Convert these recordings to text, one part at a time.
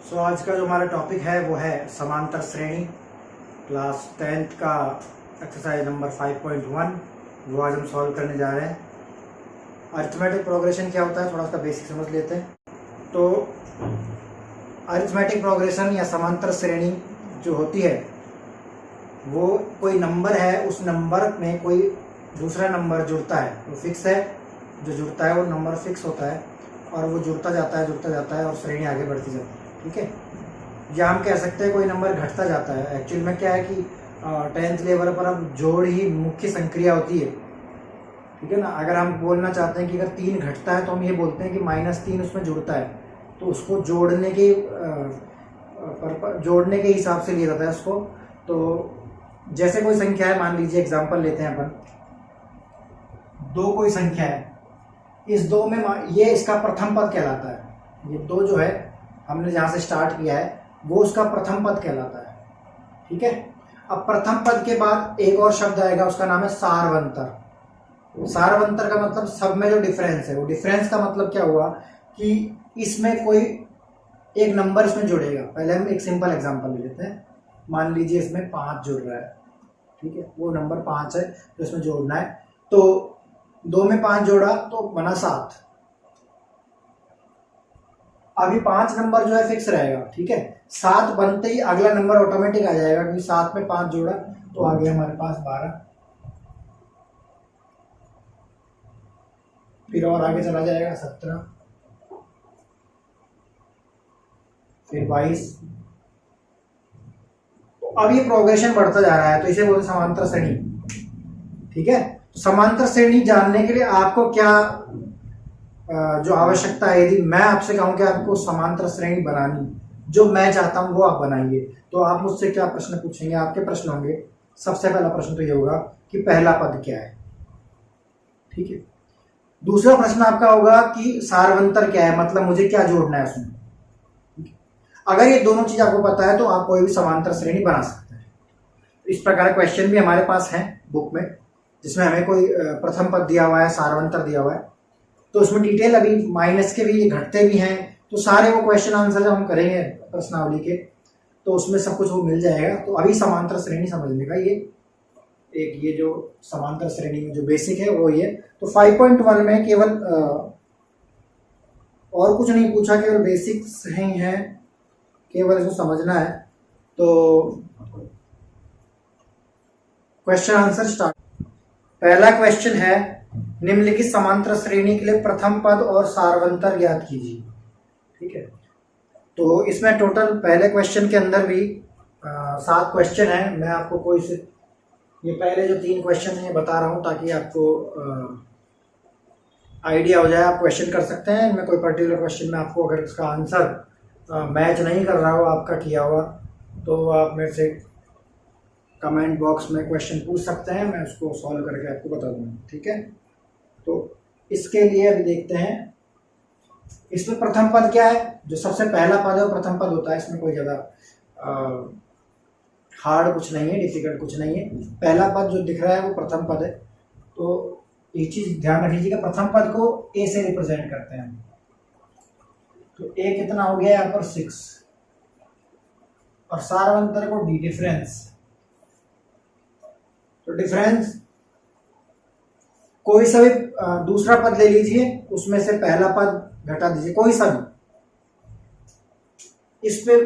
आज का जो हमारा टॉपिक है वो है समांतर श्रेणी। क्लास 10th का एक्सरसाइज नंबर 5.1 वो आज हम सॉल्व करने जा रहे हैं। अरिथमेटिक प्रोग्रेशन क्या होता है थोड़ा उसका बेसिक समझ लेते हैं। तो अरिथमेटिक प्रोग्रेशन या समांतर श्रेणी जो होती है वो कोई नंबर है, उस नंबर में कोई दूसरा नंबर जुड़ता है, वो फिक्स है, जो जुड़ता है वो नंबर फिक्स होता है और वो जुड़ता जाता है और श्रेणी आगे बढ़ती जाती है। ठीक है, या हम कह सकते हैं कोई नंबर घटता जाता है। एक्चुअल में क्या है कि 10th लेवल पर अब जोड़ ही मुख्य संक्रिया होती है। ठीक है ना, अगर हम बोलना चाहते हैं कि अगर 3 घटता है तो हम ये बोलते हैं कि -3 उसमें जुड़ता है, तो उसको जोड़ने के हिसाब से लिया जाता है उसको। तो जैसे कोई संख्या है, मान लीजिए एग्जांपल लेते हैं अपन, 2 कोई संख्या है, इस 2 में ये इसका प्रथम पद कहलाता है। ये 2 जो है हमने जहां से स्टार्ट किया है वो उसका प्रथम पद कहलाता है। ठीक है, अब प्रथम पद के बाद एक और शब्द आएगा, उसका नाम है सारवंतर। सारवंतर का मतलब सब में जो डिफरेंस है, वो डिफरेंस का मतलब क्या हुआ कि इसमें कोई एक नंबर इसमें जुड़ेगा। पहले हम एक सिंपल एग्जांपल ले लेते हैं। मान लीजिए इसमें 5 जुड़ रहा है, ठीक है, वो नंबर 5 है तो इसमें जोड़ना है। तो 2 में 5 जोड़ा तो बना 7। अभी 5 नंबर जो है फिक्स रहेगा। ठीक है, 7 बनते ही अगला नंबर ऑटोमेटिक आ जाएगा, क्योंकि 7 में 5 जोड़ा तो आ गया हमारे पास 12। फिर और आगे चला जाएगा 17, फिर 22। तो अब ये प्रोग्रेशन बढ़ता जा रहा है, तो इसे बोलते समांतर श्रेणी। ठीक है, तो समांतर श्रेणी जानने के लिए आपको क्या जो आवश्यकता है, यदि मैं आपसे कहूं कि आपको समांतर श्रेणी बनानी, जो मैं चाहता हूं वो आप बनाइए, तो आप मुझसे क्या प्रश्न पूछेंगे? आपके प्रश्न होंगे, सबसे पहला प्रश्न तो ये होगा कि पहला पद क्या है। ठीक है, दूसरा प्रश्न आपका होगा कि सारवंतर क्या है, मतलब मुझे क्या जोड़ना है उसमें। अगर ये दोनों चीज आपको पता है तो आप कोई भी समांतर श्रेणी बना सकते हैं। इस प्रकार क्वेश्चन भी हमारे पास है बुक में, जिसमें हमें कोई प्रथम पद दिया हुआ है, सारवंतर दिया हुआ है, तो उसमें डिटेल अभी माइनस के भी, घटते भी हैं, तो सारे वो क्वेश्चन आंसर जब हम करेंगे प्रश्नावली के तो उसमें सब कुछ वो मिल जाएगा। तो अभी समांतर श्रेणी समझने का ये जो समांतर श्रेणी में जो बेसिक है वो ये। तो 5.1 में केवल और कुछ नहीं पूछा, केवल बेसिक्स ही है, केवल इसको समझना है। तो क्वेश्चन आंसर स्टार्ट। पहला क्वेश्चन है, निम्नलिखित समांतर श्रेणी के लिए प्रथम पद और सारवंतर ज्ञात कीजिए। ठीक है, तो इसमें टोटल पहले क्वेश्चन के अंदर भी 7 क्वेश्चन है। मैं आपको कोई से ये पहले जो 3 क्वेश्चन है बता रहा हूं ताकि आपको आइडिया हो जाए, आप क्वेश्चन कर सकते हैं। इनमें कोई पर्टिकुलर क्वेश्चन में आपको अगर इसका आंसर मैच नहीं कर रहा हो आपका किया हुआ, तो आप मेरे से कमेंट बॉक्स में क्वेश्चन पूछ सकते हैं, मैं उसको सॉल्व करके आपको बता दूंगा। ठीक है, तो इसके लिए अभी देखते हैं, इसमें प्रथम पद क्या है, जो सबसे पहला पद है वो प्रथम पद होता है। इसमें कोई ज़्यादा हार्ड कुछ नहीं है, डिफिकल्ट कुछ नहीं है। पहला पद जो दिख रहा है वो प्रथम पद है। तो एक चीज ध्यान रखिएगा, प्रथम पद को ए से रिप्रेजेंट करते हैं। तो ए कितना हो गया यहाँ पर 6, और सारवंतर को डी, डिफरेंस। तो डिफरेंस कोई सा भी दूसरा पद ले लीजिए, उसमें से पहला पद घटा दीजिए, कोई सा भी।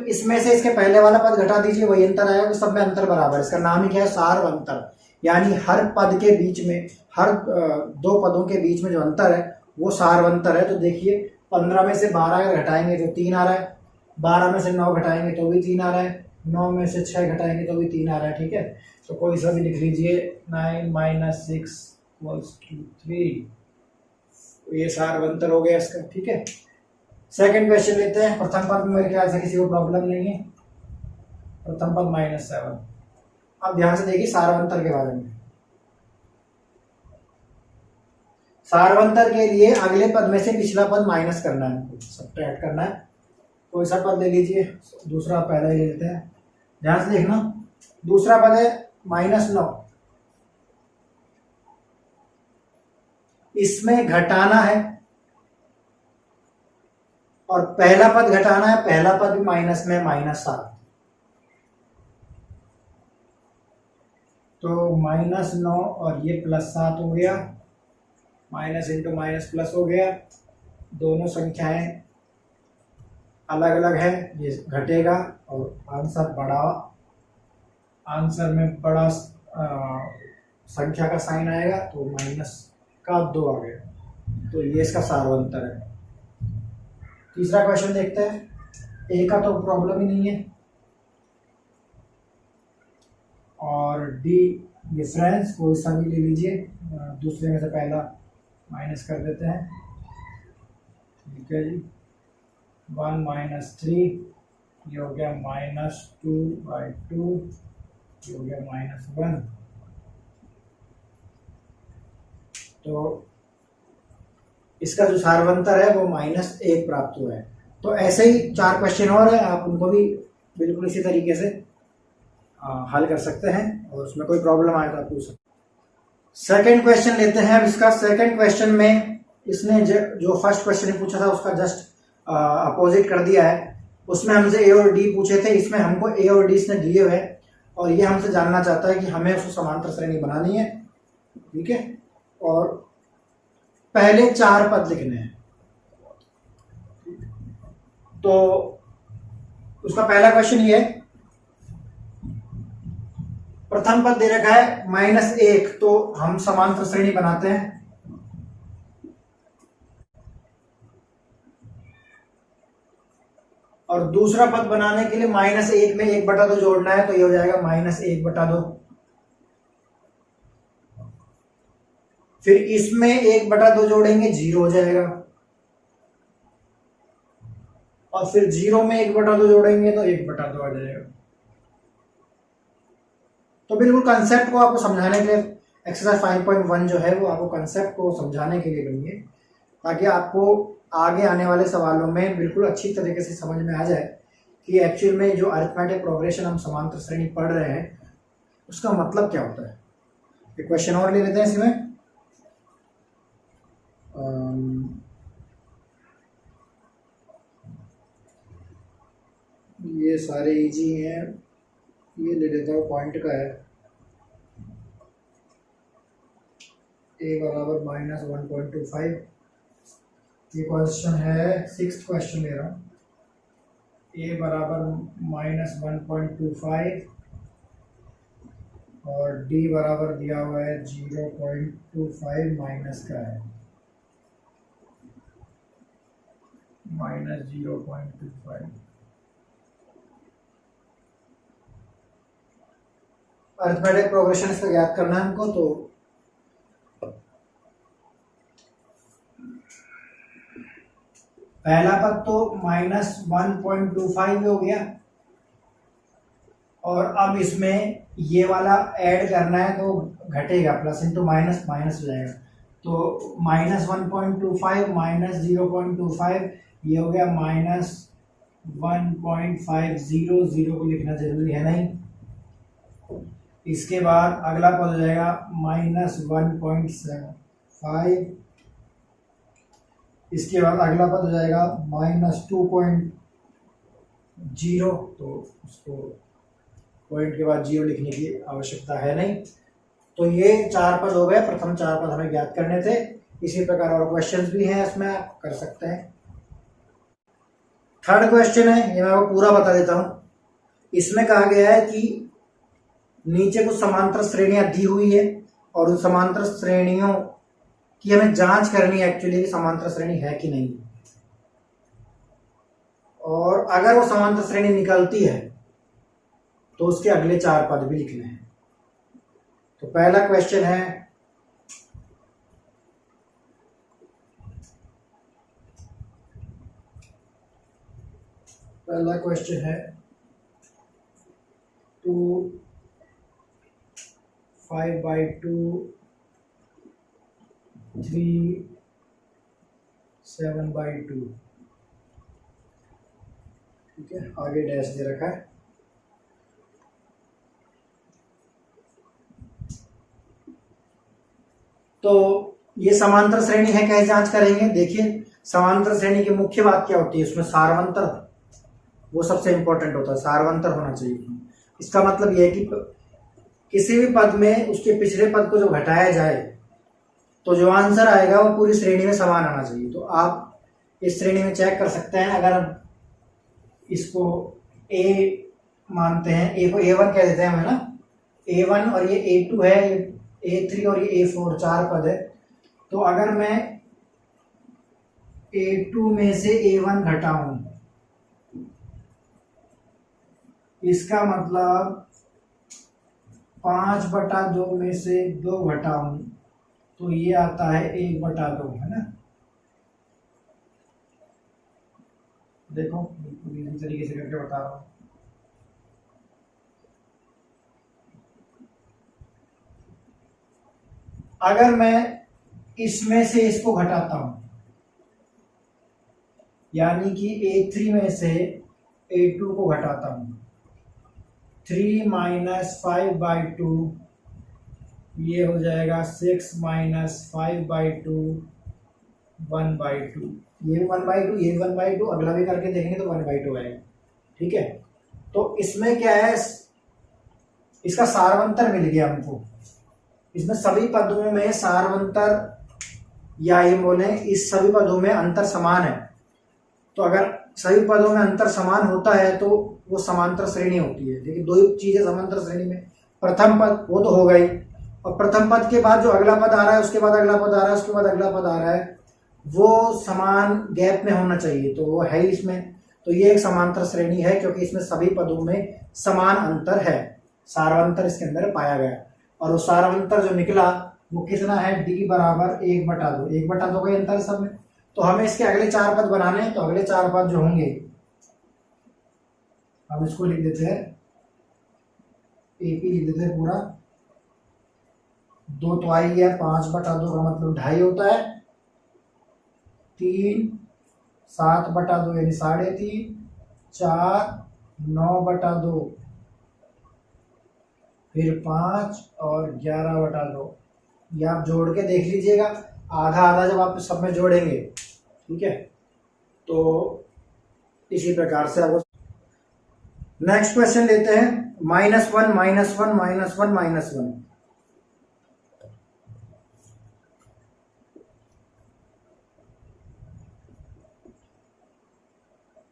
इसमें से इसके पहले वाला पद घटा दीजिए, वही अंतर आएगा। सब में अंतर बराबर, इसका नाम ही क्या है, सारवंतर। यानी हर पद के बीच में, हर 2 पदों के बीच में जो अंतर है वो सारवंतर है। तो देखिए 15 में से 12 अगर घटाएंगे तो 3 आ रहा है, 12 में से 9 घटाएंगे तो भी 3 आ रहा है, 9 में से 6 घटाएंगे तो भी 3 आ रहा है। ठीक है, तो कोई सा भी लिख लीजिए, 9 - 6 = 3, ये सारवंतर हो गया इसका। ठीक है, सेकंड क्वेश्चन लेते हैं। प्रथम पद में मेरे ख्याल से किसी को प्रॉब्लम नहीं है, प्रथम पद -7। अब ध्यान से देखिए सारवंतर के बारे में। सारवंतर के लिए अगले पद में से पिछला पद माइनस करना है, सब्ट्रैक्ट करना है। कोई सा पद ले लीजिए, दूसरा पहले ही ले लेते हैं। ध्यान से देखना, दूसरा पद है -9, इसमें घटाना है और पहला पद घटाना है, पहला पद भी माइनस में, -7, तो -9 और ये +7 हो गया, माइनस इंटू माइनस प्लस हो गया। दोनों संख्याएं अलग अलग है, ये घटेगा और आंसर बड़ा, आंसर में बड़ा संख्या का साइन आएगा, तो -2 आ गया। तो ये इसका सार्वंतर है। तीसरा क्वेश्चन देखते हैं। ए का तो प्रॉब्लम ही नहीं है, और डी डिफरेंस कोई सा भी ले लीजिए, दूसरे में से पहला माइनस कर देते हैं। ठीक है जी, 1 - 3, ये हो गया -2/2, ये हो गया -1। तो इसका जो सार्वंतर है वो -1 प्राप्त हुआ है। तो ऐसे ही 4 क्वेश्चन और है, आप उनको भी बिल्कुल इसी तरीके से हल कर सकते हैं, और उसमें कोई प्रॉब्लम आए तो आप पूछ सकते हैं। सेकेंड क्वेश्चन लेते हैं। अब इसका सेकेंड क्वेश्चन में इसने जो फर्स्ट क्वेश्चन पूछा था उसका जस्ट अपोजिट कर दिया है। उसमें हमसे ए और डी पूछे थे, इसमें हमको ए और डी इसने दिए हुए हैं, और ये हमसे जानना चाहता है कि हमें उसको समांतर श्रेणी बनानी है। ठीक है, और पहले 4 पद लिखने हैं। तो उसका पहला क्वेश्चन ये है, प्रथम पद दे रखा है -1, तो हम समांतर श्रेणी बनाते हैं। और दूसरा पद बनाने के लिए -1 में 1/2 जोड़ना है, तो ये हो जाएगा -1/2। फिर इसमें 1/2 जोड़ेंगे, 0 हो जाएगा, और फिर 0 में 1/2 जोड़ेंगे तो 1/2 आ जाएगा। तो बिल्कुल कंसेप्ट को आपको समझाने के लिए एक्सरसाइज 5.1 जो है वो आपको कंसेप्ट को समझाने के लिए बनी है, ताकि आपको आगे आने वाले सवालों में बिल्कुल अच्छी तरीके से समझ में आ जाए कि एक्चुअल में जो अरिथमेटिक प्रोग्रेशन हम समांतर श्रेणी पढ़ रहे हैं उसका मतलब क्या होता है। एक क्वेश्चन और ले लेते हैं इसमें। ये सारे इजी हैं, ये ले लेता हूँ, पॉइंट का है। a बराबर -1.25, ये क्वेश्चन है 6th क्वेश्चन ले रहा हूँ। a बराबर -1.25 और d बराबर दिया हुआ है 0.25, माइनस का है -0.25। अरिथमेटिक प्रोग्रेशन इसका ज्ञात करना है हमको। तो पहला पद तो -1.25 हो गया, और अब इसमें ये वाला ऐड करना है तो घटेगा, प्लस इंटू माइनस माइनस हो जाएगा। तो -1.25 -0.25, ये हो गया -1.500, को लिखना जरूरी है नहीं। इसके बाद अगला पद हो जाएगा -1.75, इसके बाद अगला पद हो जाएगा -2.0, तो उसको पॉइंट के बाद 0 लिखने की आवश्यकता है नहीं। तो ये 4 पद हो गए, प्रथम 4 पद हमें ज्ञात करने थे। इसी प्रकार और क्वेश्चंस भी हैं, इसमें आप कर सकते हैं। थर्ड क्वेश्चन है, ये मैं आपको पूरा बता देता हूं। इसमें कहा गया है कि नीचे कुछ समांतर श्रेणियां दी हुई है, और उन समांतर श्रेणियों की हमें जांच करनी है एक्चुअली कि समांतर श्रेणी है कि नहीं, और अगर वो समांतर श्रेणी निकलती है तो उसके अगले 4 पद भी लिखने हैं। तो पहला क्वेश्चन है, पहला क्वेश्चन है 2 5/2 3 7/2। ठीक है, आगे डैश दे रखा है। तो ये समांतर श्रेणी है, कैसे जांच करेंगे? देखिए, समांतर श्रेणी की मुख्य बात क्या होती है, उसमें सारवंतर, वो सबसे इंपॉर्टेंट होता है, सारवंतर होना चाहिए। इसका मतलब यह है कि किसी भी पद में उसके पिछले पद को जो घटाया जाए तो जो आंसर आएगा वो पूरी श्रेणी में समान आना चाहिए। तो आप इस श्रेणी में चेक कर सकते हैं, अगर हम इसको ए मानते हैं, ए को A1 कह देते हैं हम, है ना, A1 और ये A2 है, ये A3 और ये A4 चार पद है। तो अगर मैं A2 में से A1 घटाऊं, इसका मतलब 5/2 में से 2 घटाऊं तो ये आता है 1/2, है ना। देखो बिल्कुल इसी तरीके से करके बता रहा हूं। अगर मैं इसमें से इसको घटाता हूं, यानी कि A3 में से A2 को घटाता हूं, 3 - 5/2 ये हो जाएगा 6 - 5/2 1/2, ये भी 1/2, ये भी 1/2, अगला भी करके देखेंगे तो 1/2 आएगा। ठीक है, तो इसमें क्या है, इसका सारवंतर मिल गया हमको। इसमें सभी पदों में सारवंतर, या ये बोले इस सभी पदों में अंतर समान है। तो अगर सभी पदों में अंतर समान होता है तो वो समांतर श्रेणी होती है। देखिए दो ही चीजें समांतर श्रेणी में, प्रथम पद वो तो होगा ही, और प्रथम पद के बाद जो अगला पद आ रहा है, उसके बाद अगला पद आ रहा है, उसके बाद अगला पद आ रहा है, वो समान गैप में होना चाहिए, तो वो है इसमें। तो ये एक समांतर श्रेणी है क्योंकि इसमें सभी पदों में समान अंतर है, सारवंतर इसके अंदर पाया गया। और वो सारवंतर जो निकला वो कितना है, D बराबर 1/2, 1/2 का अंतर सब में। तो हमें इसके अगले चार पद बनाने हैं, तो अगले चार पद जो होंगे हम इसको लिख देते हैं, AP लिख देते हैं पूरा, 2 तो आई है, 5/2 का मतलब 2.5 होता है, 3 7/2 यानी 3.5, 4 9/2, फिर 5 और 11/2। ये आप जोड़ के देख लीजिएगा, आधा आधा जब आप सब में जोड़ेंगे, ठीक है। तो इसी प्रकार से आपको नेक्स्ट क्वेश्चन लेते हैं, -1 -1 -1 -1।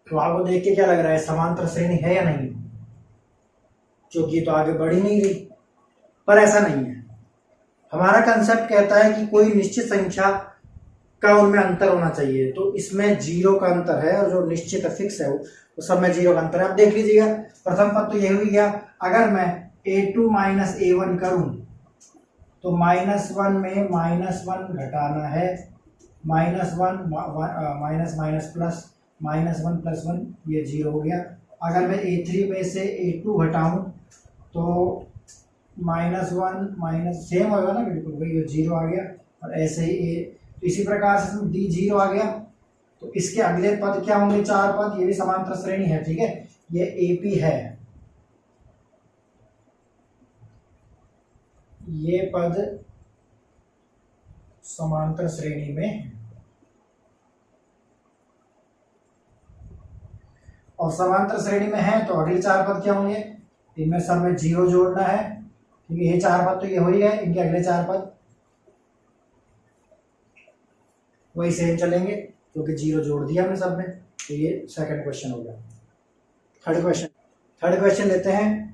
तो आपको देख के क्या लग रहा है, समांतर श्रेणी है या नहीं, क्योंकि तो आगे बढ़ ही नहीं रही। पर ऐसा नहीं है, हमारा कंसेप्ट कहता है कि कोई निश्चित संख्या का उनमें अंतर होना चाहिए। तो इसमें 0 का अंतर है, और जो निश्चित फिक्स है वो सब में 0 का अंतर है। आप देख लीजिएगा, प्रथम पद तो ये हो गया। अगर मैं A2 - A1 करूं तो -1 में -1 घटाना है, -1 माइनस माइनस प्लस, -1 + 1 ये 0 हो गया। अगर मैं A3 में से A2 घटाऊं तो -1 माइनस सेम होगा ना, बिल्कुल वही 0 आ गया। और ऐसे ही इसी प्रकार से D 0 आ गया। तो इसके अगले पद क्या होंगे, चार पद, ये भी समांतर श्रेणी है, ठीक है। ये AP है, ये पद समांतर श्रेणी में है। और समांतर श्रेणी में है तो अगले चार पद क्या होंगे, इनमें सब में 0 जोड़ना है, ठीक है। ये चार पद तो ये हो ही गए, इनके अगले चार पद वही सेम चलेंगे क्योंकि 0 जोड़ दिया हमने सब में। तो ये सेकंड क्वेश्चन हो गया। थर्ड क्वेश्चन लेते हैं,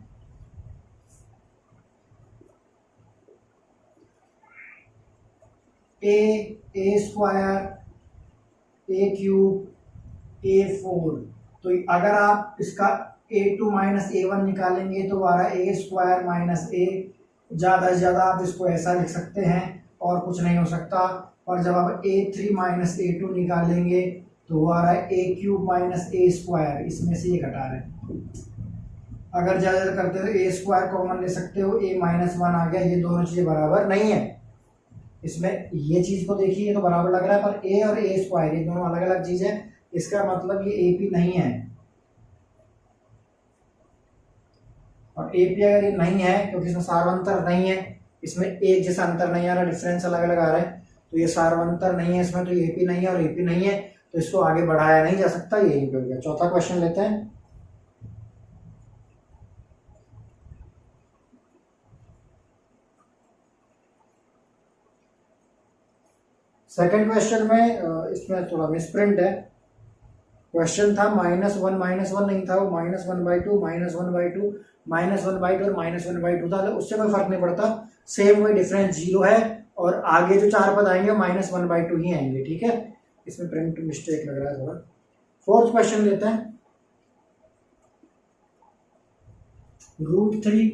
A² A³ A4। तो अगर आप इसका A2 - A1 निकालेंगे तो आ रहा है A² - A। ज़्यादा से ज़्यादा आप इसको ऐसा लिख सकते हैं और कुछ नहीं हो सकता। और जब आप A3 - A2 निकालेंगे तो वो आ रहा है A³ - A², इसमें से ये घटा रहे हैं। अगर ज़्यादा करते हो A² कॉमन ले सकते हो, A -1 आ गया। ये दोनों चीज़ें बराबर नहीं है, इसमें ये चीज़ को देखिए, ये तो बराबर लग रहा है, पर A और A² ये दोनों अलग अलग चीज़ है। इसका मतलब ये AP नहीं है, और AP अगर ये नहीं है क्योंकि इसमें सारवंतर नहीं है, इसमें एक जैसा अंतर नहीं आ रहा, डिफरेंस अलग अलग आ रहा है, तो ये सार्वंतर नहीं है इसमें, तो ये AP नहीं है और AP नहीं है, तो इसको आगे बढ़ाया नहीं जा सकता, ये यहीं पे हो गया। चौथा क्वेश्चन लेते हैं। सेकंड क्वेश्चन में इसमें थोड़ा मिसप्रिंट है। क्वेश्चन था -1 नहीं था, वो -1/2 -1/2 -1/2 और -1/2 था, तो उससे कोई फर्क नहीं पड़ता, सेम वही डिफरेंस 0 है और आगे जो 4 पद आएंगे -1/2 ही आएंगे। ठीक है, इसमें प्रिंट मिस्टेक लग रहा है थोड़ा। फोर्थ क्वेश्चन लेते हैं। √3,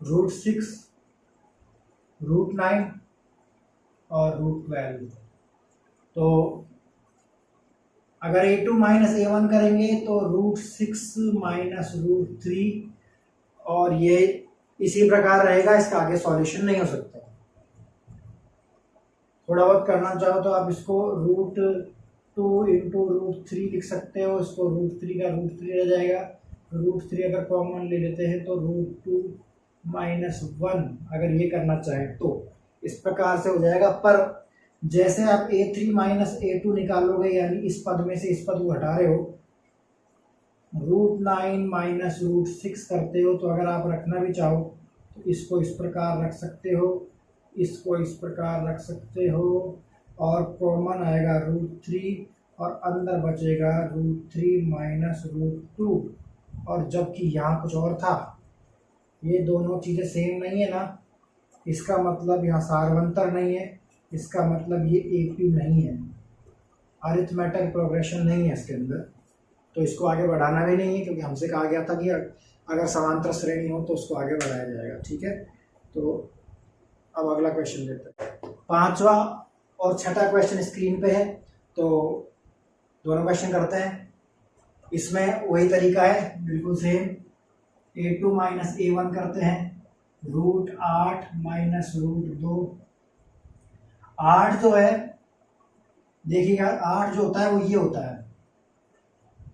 √6, √9 और √12। तो अगर A2 - A1 करेंगे तो √6 - √3 और ये इसी प्रकार रहेगा, इसका आगे सॉल्यूशन नहीं हो सकता। थोड़ा बहुत करना चाहो तो आप इसको √2 × √3 लिख सकते हो, इसको √3 का √3 रह जाएगा। √3 अगर कॉमन ले लेते हैं तो √2 - 1 अगर ये करना चाहें तो इस प्रकार से हो जाएगा। पर जैसे आप A3 - A2 निकालोगे, यानी इस पद में से इस पद को हटा रहे हो, √9 - √6 करते हो, तो अगर आप रखना भी चाहो तो इसको इस प्रकार रख सकते हो, इसको इस प्रकार रख सकते हो और कॉमन आएगा √3 और अंदर बचेगा √3 - √2। और जबकि यहाँ कुछ और था, ये दोनों चीज़ें सेम नहीं है ना, इसका मतलब यहाँ सार्वंतर नहीं है, इसका मतलब ये AP नहीं है, अरिथमेटिक प्रोग्रेशन नहीं है इसके अंदर, तो इसको आगे बढ़ाना भी नहीं है, क्योंकि हमसे कहा गया था कि अगर समांतर श्रेणी हो तो उसको आगे बढ़ाया जाएगा। ठीक है, तो अब अगला क्वेश्चन लेते हैं। पांचवा और छठा क्वेश्चन स्क्रीन पे है, तो दोनों क्वेश्चन करते हैं। इसमें वही तरीका है, बिल्कुल सेम। A2 - A1 करते हैं, √8 - √2। 8 जो है, देखिएगा 8 जो होता है वो ये होता है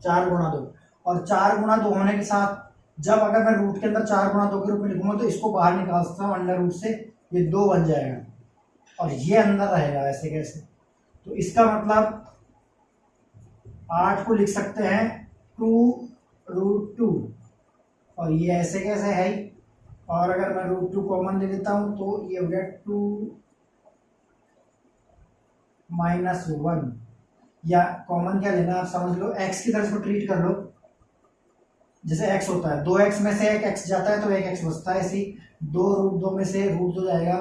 4 × 2, और 4 × 2 होने के साथ जब अगर मैं रूट के अंदर 4 × 2 के रूप में लिखूंगा तो इसको बाहर निकाल सकता हूँ अंडर रूट से, ये 2 बन जाएगा और ये अंदर रहेगा ऐसे कैसे। तो इसका मतलब 8 को लिख सकते हैं 2√2 और ये ऐसे कैसे है ही, और अगर मैं √2 कॉमन ले लेता हूं तो ये हो गया 2 - 1, या कॉमन क्या लेना आप समझ लो, x की तरफ इसको ट्रीट कर लो, जैसे x होता है 2x में से एक x जाता है तो एक x बचता है, ऐसी 2√2 में से √2 जाएगा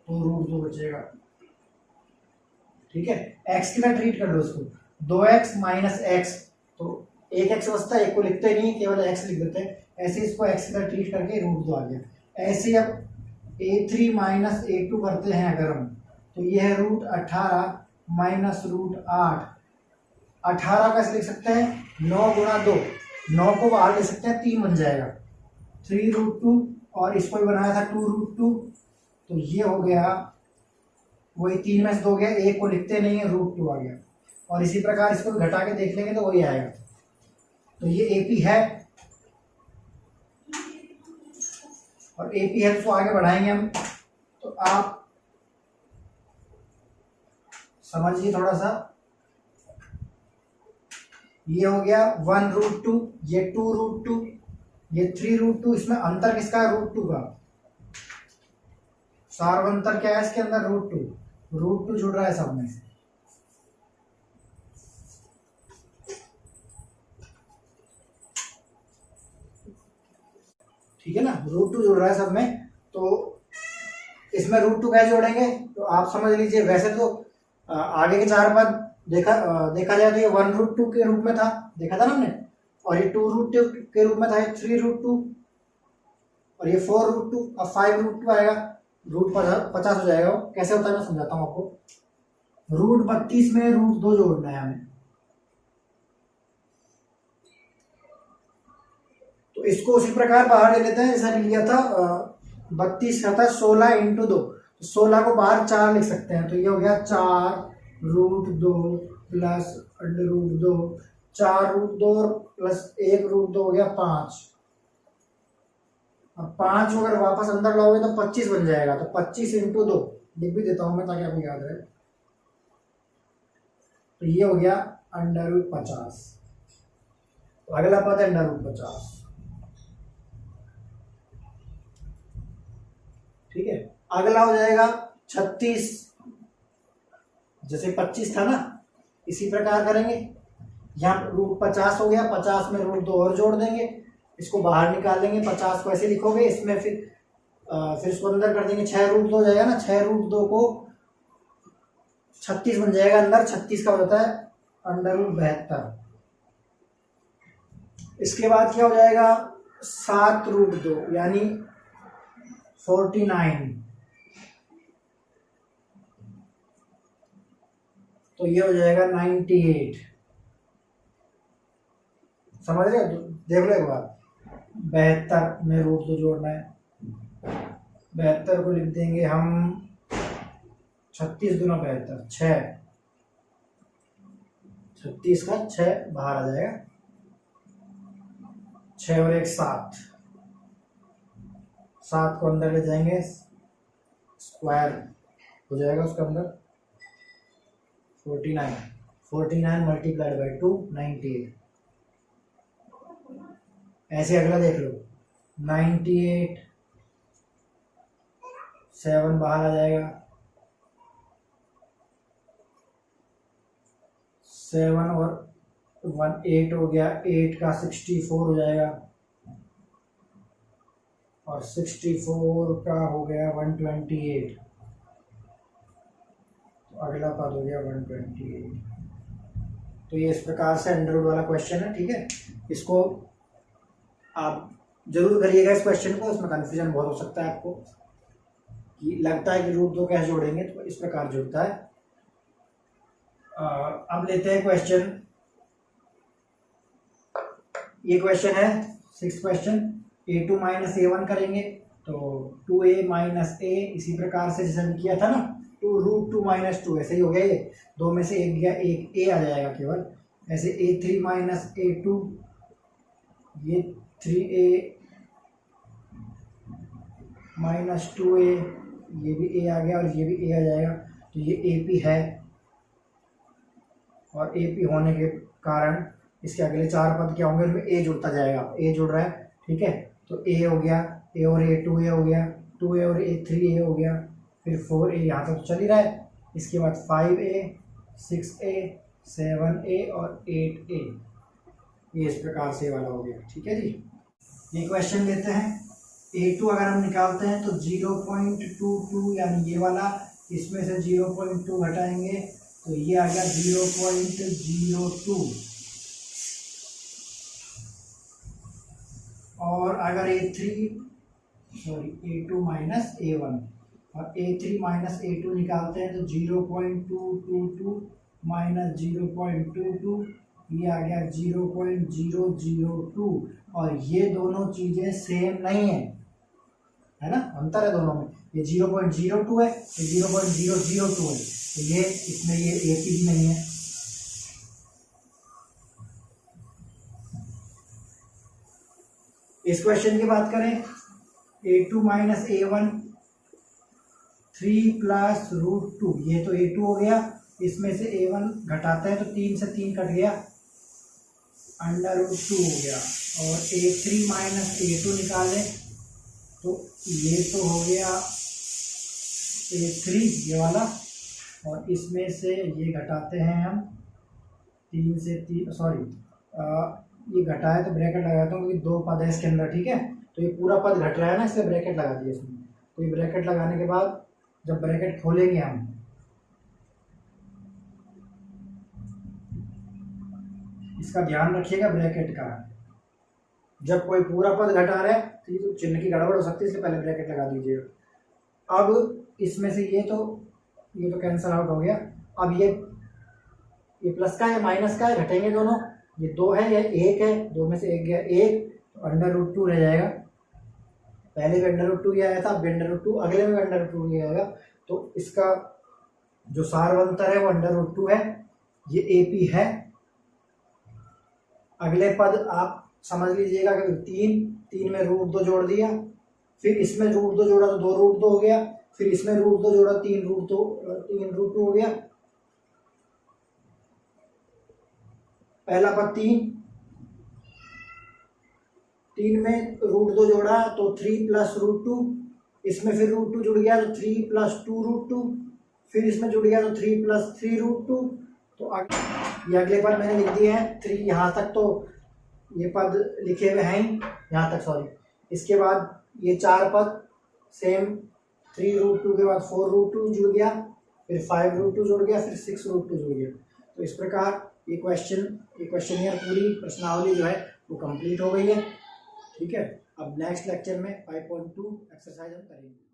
तो √2 बचेगा। ठीक है, x की तरह ट्रीट कर लो इसको, 2x - x, तो एक x बचता है, एक को लिखते नहीं, केवल x लिख देते हैं, ऐसे इसको x की तरह ट्रीट करके √2 आ गया। ऐसे अब A3 - A2 करते हैं अगर हम, तो ये है √18 - √8। 18 कैसे लिख सकते हैं, 9 × 2, 9 को बाहर ले सकते हैं, 3 बन जाएगा, 3√2, और इसको भी बनाया था 2√2, तो ये हो गया वही 3 में से 2 गया, एक को लिखते नहीं है, √2 आ गया। और इसी प्रकार इसको घटा के देख लेंगे तो वही आएगा, तो ये AP है, और AP है तो आगे बढ़ाएंगे हम, तो आप समझिए थोड़ा सा। ये हो गया 1√2, ये 2√2, ये 3√2, इसमें अंतर किसका है, √2 का। सार्वंतर क्या है इसके अंदर, √2 जुड़ रहा है सब में। ठीक है ना, √2 जुड़ रहा है सब में, तो इसमें √2 कैसे जोड़ेंगे, तो आप समझ लीजिए। वैसे तो आगे के 4 पद देखा जाए तो ये 1√2 के रूप में था, देखा था ना हमने, और ये 2√2 के रूप में था, ये 3√2, और ये 4√2, अब 5√2 आएगा, √50 हो जाएगा। वो कैसे होता है मैं समझाता हूँ आपको। √32 में √2 जोड़ना है हमें, तो इसको उसी प्रकार बाहर ले लेते हैं जैसा लिया था। 32 आता है 16 × 2, तो 16 को बाहर 4 लिख सकते हैं, तो ये हो गया 4√2 प्लस √2, 4√2 प्लस 1√2 हो गया 5। अब 5 अगर वापस अंदर लाओगे तो 25 बन जाएगा, तो 25 × 2, लिख भी देता हूँ मैं ताकि आपको याद रहे। तो ये हो गया √50। तो अगला पद है √50। ठीक है, अगला हो जाएगा 36। जैसे 25 था ना, इसी प्रकार करेंगे। यहाँ √50 हो गया, 50 में √2 और जोड़ देंगे, इसको बाहर निकाल लेंगे। 50 को ऐसे लिखोगे, इसमें फिर इसको अंदर कर देंगे, 6√2 हो जाएगा ना। 6√2 को 36 बन जाएगा अंदर। 36 का होता है √72। इसके बाद क्या हो जाएगा 7√2 यानी 49। तो ये हो जाएगा 98। समझ रहे हो? देख लो एक बार, 72 में √2 जोड़ना है। 72 को लिख देंगे हम 36 × 72 6। 36 का 6 बाहर आ जाएगा, 6 और 1 7। 7 को अंदर ले जाएंगे, स्क्वायर हो जाएगा उसके अंदर 49। 49 मल्टीप्लाइड बाई 2 98। ऐसे अगला देख लो 98, 7 बाहर आ जाएगा, 7 और 1 8 हो गया। 8 का 64 हो जाएगा, और 64 का हो गया 128। तो अगला पद हो गया 128। तो ये इस प्रकार से अंडर रूट वाला क्वेश्चन है। ठीक है, इसको आप जरूर करिएगा इस क्वेश्चन को। इसमें कन्फ्यूजन बहुत हो सकता है आपको कि लगता है कि √2 कैसे जोड़ेंगे, तो इस प्रकार जुड़ता है। अब लेते हैं क्वेश्चन। ये क्वेश्चन है 6 क्वेश्चन। a2 - a1 करेंगे तो 2a - a, इसी प्रकार से जैसे किया था ना, √2 - 2 ऐसे ही हो गया। ये दो में से एक गया, एक a आ जाएगा केवल। ऐसे a3 - a2, ये 3a - 2a, ये भी a आ गया और ये भी a आ जाएगा। तो ये AP है, और AP होने के कारण इसके अगले 4 पद क्या होंगे, उनमें a जुड़ता जाएगा। a जुड़ रहा है, ठीक है। तो a हो गया, a और a 2a हो गया, 2a और a 3a हो गया, फिर 4a यहाँ तक तो चल ही रहा है। इसके बाद 5a 6a 7a और 8a, ये इस प्रकार से वाला हो गया। ठीक है जी, ये क्वेश्चन लेते हैं। a2 अगर हम निकालते हैं तो 0.22 यानी ये वाला, इसमें से 0.2 घटाएंगे तो ये आ गया 0.02। और अगर a2 - a1 और a3 - a2 निकालते हैं तो 0.222 - 0.22, ये आ गया 0.002। और ये दोनों चीजें सेम नहीं है ना, अंतर है दोनों में। ये 0.02 है, ये 0.002 है, तो ये इसमें ये AP भी नहीं है। इस क्वेश्चन की बात करें, a2 - a1 3 + √2, ये तो a2 हो गया। इसमें से a1 घटाते हैं तो 3 से 3 कट गया, √2 हो गया। और a3 - a2 निकालें तो ये तो हो गया a3 ये वाला, और इसमें से ये घटाते हैं हम 3 से 3, सॉरी ये घटाए तो ब्रैकेट लगाता हूँ क्योंकि 2 पद है इसके अंदर। ठीक है, तो ये पूरा पद घट रहा है ना, इसलिए ब्रैकेट लगा दिया इसमें। तो ये ब्रैकेट लगाने के बाद जब ब्रैकेट खोलेंगे हम, इसका ध्यान रखिएगा ब्रैकेट का। जब कोई पूरा पद घटा रहा है तो ये तो चिन्ह की गड़बड़ हो सकती है, इसलिए पहले ब्रैकेट लगा दीजिएगा। अब इसमें से ये तो कैंसिल आउट हो गया। अब ये प्लस का है माइनस का है, घटेंगे दोनों। ये 2 है, ये 1 है, 2 में से 1 गया 1, तो √2 रह जाएगा। पहले भी √2 ही आया था, अब √2, अगले में √2 ही आएगा। तो इसका जो सारवंतर है वो √2 है, ये AP है। अगले पद आप समझ लीजिएगा कि 3 में √2 जोड़ दिया, फिर इसमें √2 जोड़ा तो 2 √2 हो गया, फिर इसमें रूट 2 जोड़ा, 3 रूट 2 हो गया। पहला पद 3 में रूट 2 जोड़ा तो 3 प्लस रूट 2, इसमें फिर रूट 2 जुड़ गया तो 3 प्लस 2 रूट 2, फिर इसमें जुड़ गया तो 3 प्लस 3 रूट 2। तो ये अगले पद मैंने लिख दिए हैं 3, यहाँ तक तो ये पद लिखे हुए हैं ही, यहाँ तक सॉरी। इसके बाद ये 4 पद सेम, 3 रूट 2 के बाद 4 रूट 2 जुड़ गया, फिर 5 रूट 2 जुड़ गया, फिर 6 रूट 2 जुड़ गया। तो इस प्रकार ये क्वेश्चनियर पूरी प्रश्नावली जो है वो कंप्लीट हो गई है। ठीक है, अब नेक्स्ट लेक्चर में 5.2 एक्सरसाइज हम करेंगे।